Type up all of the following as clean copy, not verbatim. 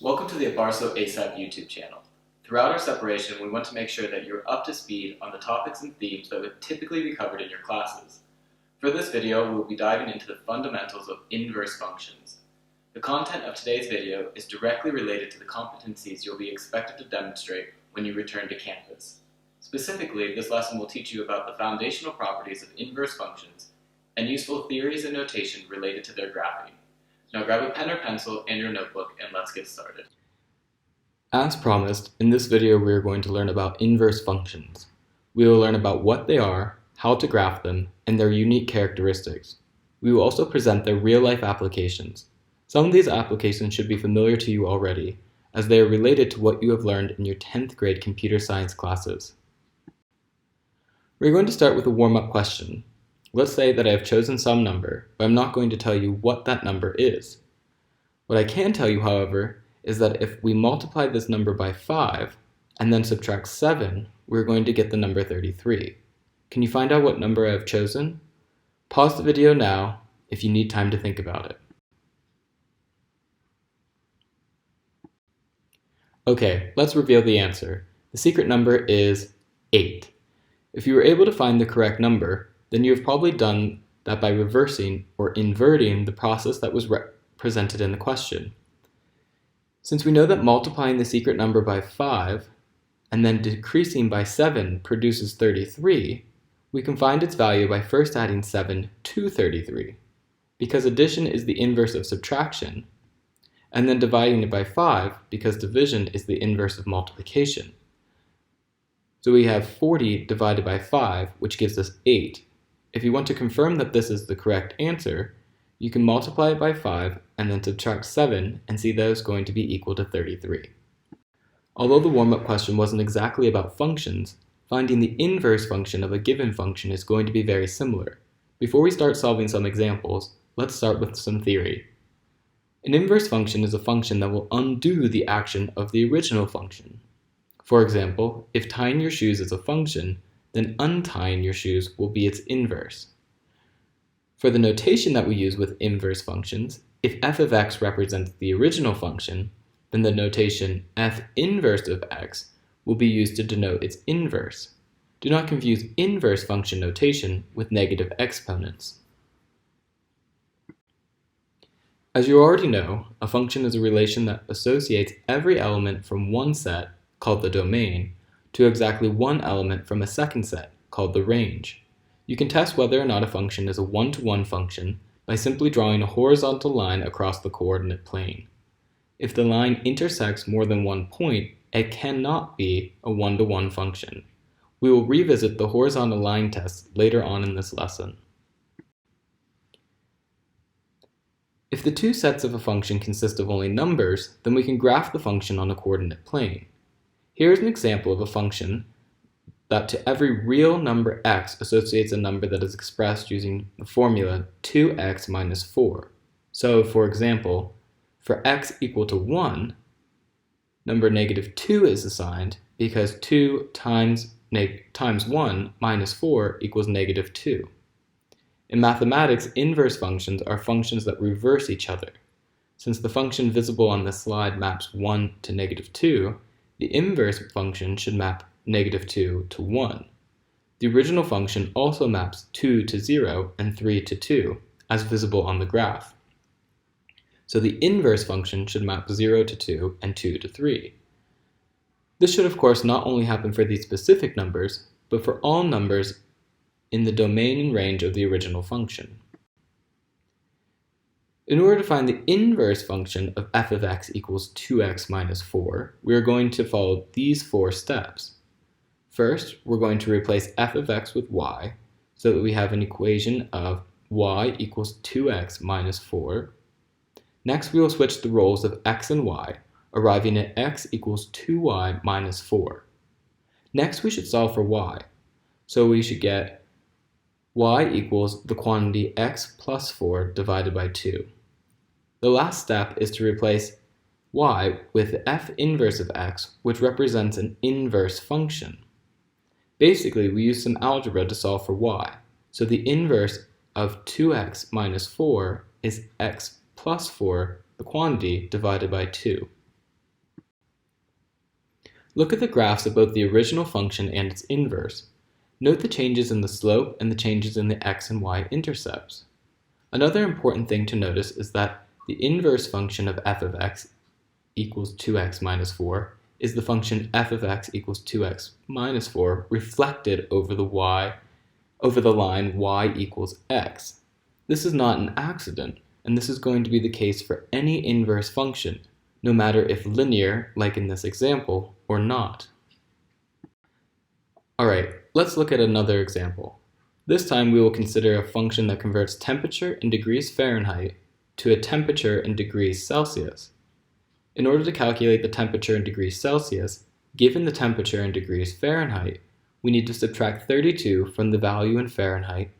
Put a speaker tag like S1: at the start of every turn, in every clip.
S1: Welcome to the Abarso ASAP YouTube channel. Throughout our separation, we want to make sure that you're up to speed on the topics and themes that would typically be covered in your classes. For this video, we'll be diving into the fundamentals of inverse functions. The content of today's video is directly related to the competencies you'll be expected to demonstrate when you return to campus. Specifically, this lesson will teach you about the foundational properties of inverse functions and useful theories and notation related to their graphing. Now grab a pen or pencil and your notebook and let's get started. As promised, in this video we are going to learn about inverse functions. We will learn about what they are, how to graph them, and their unique characteristics. We will also present their real-life applications. Some of these applications should be familiar to you already, as they are related to what you have learned in your 10th grade computer science classes. We're going to start with a warm-up question. Let's say that I have chosen some number, but I'm not going to tell you what that number is. What I can tell you, however, is that if we multiply this number by 5 and then subtract 7, we're going to get the number 33. Can you find out what number I have chosen? Pause the video now if you need time to think about it. Okay, let's reveal the answer. The secret number is 8. If you were able to find the correct number, then you have probably done that by reversing or inverting the process that was represented in the question. Since we know that multiplying the secret number by 5 and then decreasing by 7 produces 33, we can find its value by first adding 7 to 33, because addition is the inverse of subtraction, and then dividing it by 5 because division is the inverse of multiplication. So we have 40 divided by 5, which gives us 8. If you want to confirm that this is the correct answer, you can multiply it by 5 and then subtract 7 and see that it's going to be equal to 33. Although the warm-up question wasn't exactly about functions, finding the inverse function of a given function is going to be very similar. Before we start solving some examples, let's start with some theory. An inverse function is a function that will undo the action of the original function. For example, if tying your shoes is a function, then untying your shoes will be its inverse. For the notation that we use with inverse functions, if f of x represents the original function, then the notation f inverse of x will be used to denote its inverse. Do not confuse inverse function notation with negative exponents. As you already know, a function is a relation that associates every element from one set, called the domain, to exactly one element from a second set, called the range. You can test whether or not a function is a one-to-one function by simply drawing a horizontal line across the coordinate plane. If the line intersects more than one point, it cannot be a one-to-one function. We will revisit the horizontal line test later on in this lesson. If the two sets of a function consist of only numbers, then we can graph the function on a coordinate plane. Here is an example of a function that to every real number x associates a number that is expressed using the formula 2x minus 4. So, for example, for x equal to 1, number negative 2 is assigned because 2 times 1 minus 4 equals negative 2. In mathematics, inverse functions are functions that reverse each other. Since the function visible on this slide maps 1 to negative 2, the inverse function should map negative 2 to 1. The original function also maps 2 to 0 and 3 to 2, as visible on the graph. So the inverse function should map 0 to 2 and 2 to 3. This should of course not only happen for these specific numbers, but for all numbers in the domain and range of the original function. In order to find the inverse function of f of x equals 2x minus 4, we are going to follow these 4 steps. First, we're going to replace f of x with y, so that we have an equation of y equals 2x minus 4. Next, we will switch the roles of x and y, arriving at x equals 2y minus 4. Next, we should solve for y, so we should get y equals the quantity x plus 4 divided by 2. The last step is to replace y with f inverse of x, which represents an inverse function. Basically, we use some algebra to solve for y, so the inverse of 2x minus 4 is x plus 4, the quantity, divided by 2. Look at the graphs of both the original function and its inverse. Note the changes in the slope and the changes in the x and y intercepts. Another important thing to notice is that the inverse function of f of x equals 2x minus 4 is the function f of x equals 2x minus 4 reflected over the line y equals x. This is not an accident, and this is going to be the case for any inverse function, no matter if linear, like in this example, or not. Alright, let's look at another example. This time we will consider a function that converts temperature in degrees Fahrenheit to a temperature in degrees Celsius. In order to calculate the temperature in degrees Celsius, given the temperature in degrees Fahrenheit, we need to subtract 32 from the value in Fahrenheit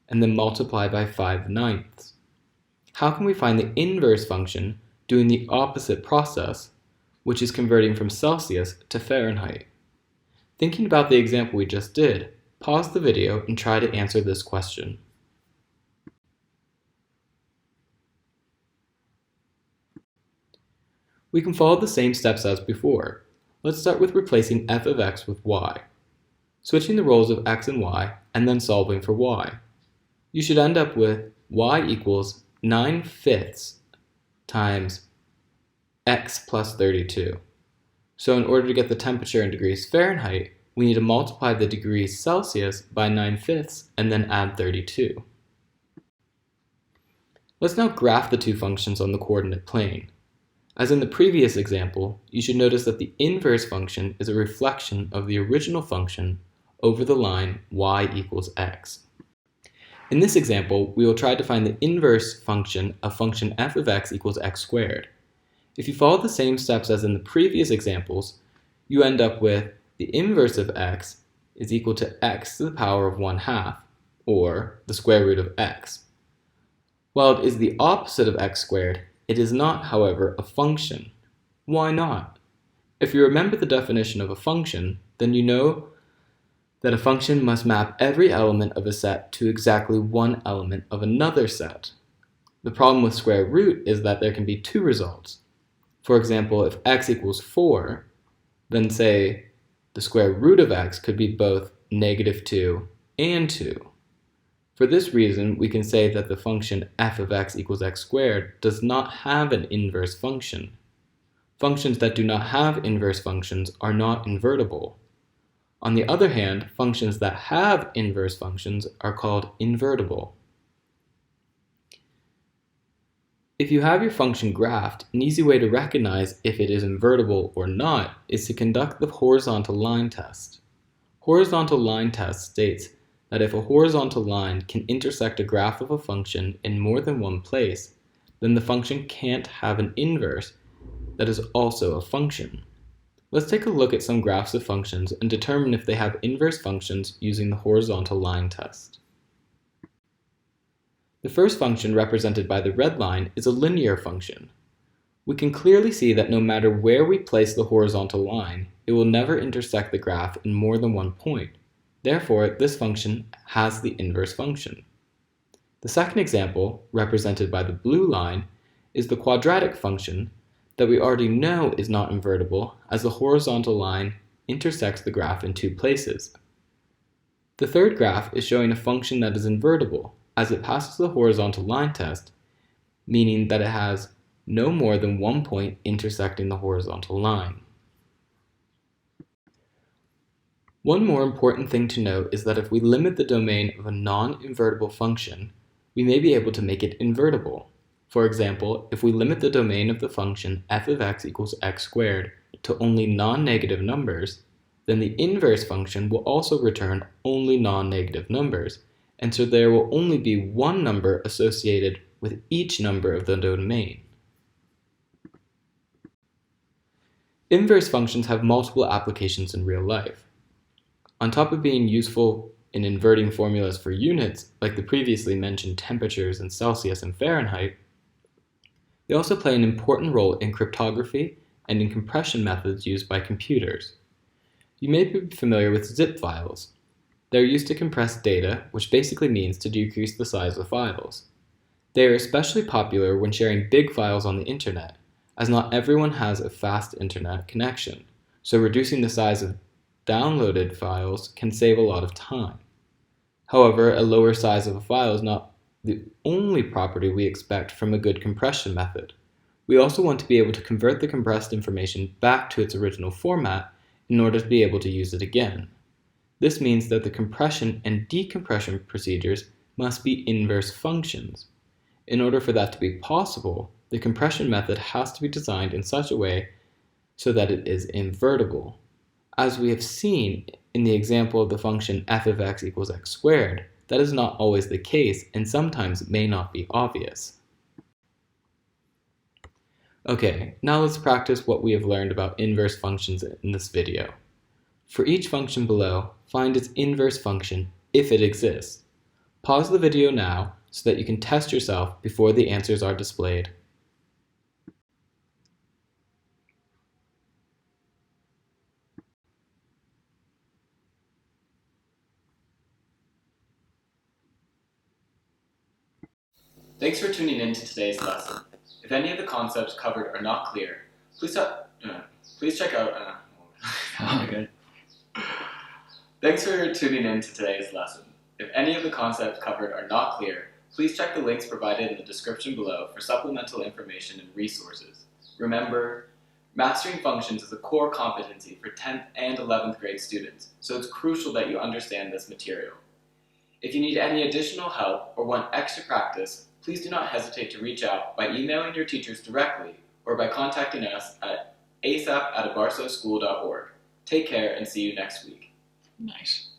S1: and then multiply by 5/9. How can we find the inverse function doing the opposite process, which is converting from Celsius to Fahrenheit? Thinking about the example we just did, pause the video and try to answer this question. We can follow the same steps as before. Let's start with replacing f of x with y, switching the roles of x and y, and then solving for y. You should end up with y equals 9/5 times x plus 32. So in order to get the temperature in degrees Fahrenheit, we need to multiply the degrees Celsius by 9/5 and then add 32. Let's now graph the two functions on the coordinate plane. As in the previous example, you should notice that the inverse function is a reflection of the original function over the line y equals x. In this example, we will try to find the inverse function of function f of x equals x squared. If you follow the same steps as in the previous examples, you end up with the inverse of x is equal to x to the power of 1/2, or the square root of x. While it is the opposite of x squared, it is not, however, a function. Why not? If you remember the definition of a function, then you know that a function must map every element of a set to exactly one element of another set. The problem with square root is that there can be two results. For example, if x equals 4, then say the square root of x could be both -2 and 2. For this reason, we can say that the function f of x equals x squared does not have an inverse function. Functions that do not have inverse functions are not invertible. On the other hand, functions that have inverse functions are called invertible. If you have your function graphed, an easy way to recognize if it is invertible or not is to conduct the horizontal line test. Horizontal line test states that if a horizontal line can intersect a graph of a function in more than one place, then the function can't have an inverse that is also a function. Let's take a look at some graphs of functions and determine if they have inverse functions using the horizontal line test. The first function represented by the red line is a linear function. We can clearly see that no matter where we place the horizontal line, it will never intersect the graph in more than one point. Therefore, this function has the inverse function. The second example, represented by the blue line, is the quadratic function that we already know is not invertible as the horizontal line intersects the graph in two places. The third graph is showing a function that is invertible as it passes the horizontal line test, meaning that it has no more than one point intersecting the horizontal line. One more important thing to note is that if we limit the domain of a non-invertible function, we may be able to make it invertible. For example, if we limit the domain of the function f of x equals x squared to only non-negative numbers, then the inverse function will also return only non-negative numbers, and so there will only be one number associated with each number of the domain. Inverse functions have multiple applications in real life. On top of being useful in inverting formulas for units, like the previously mentioned temperatures in Celsius and Fahrenheit, they also play an important role in cryptography and in compression methods used by computers. You may be familiar with zip files. They're used to compress data, which basically means to decrease the size of files. They are especially popular when sharing big files on the internet, as not everyone has a fast internet connection. so reducing the size of downloaded files can save a lot of time. However, a lower size of a file is not the only property we expect from a good compression method. We also want to be able to convert the compressed information back to its original format in order to be able to use it again. This means that the compression and decompression procedures must be inverse functions. In order for that to be possible, the compression method has to be designed in such a way so that it is invertible. As we have seen in the example of the function f of x equals x squared, that is not always the case and sometimes may not be obvious. Okay, now let's practice what we have learned about inverse functions in this video. For each function below, find its inverse function if it exists. Pause the video now so that you can test yourself before the answers are displayed. Thanks for tuning in to today's lesson. If any of the concepts covered are not clear, please check out. Okay. Thanks for tuning in to today's lesson. If any of the concepts covered are not clear, please check the links provided in the description below for supplemental information and resources. Remember, mastering functions is a core competency for 10th and 11th grade students, so it's crucial that you understand this material. If you need any additional help or want extra practice, please do not hesitate to reach out by emailing your teachers directly or by contacting us at asap@abarsoschool.org. Take care and see you next week.
S2: Nice.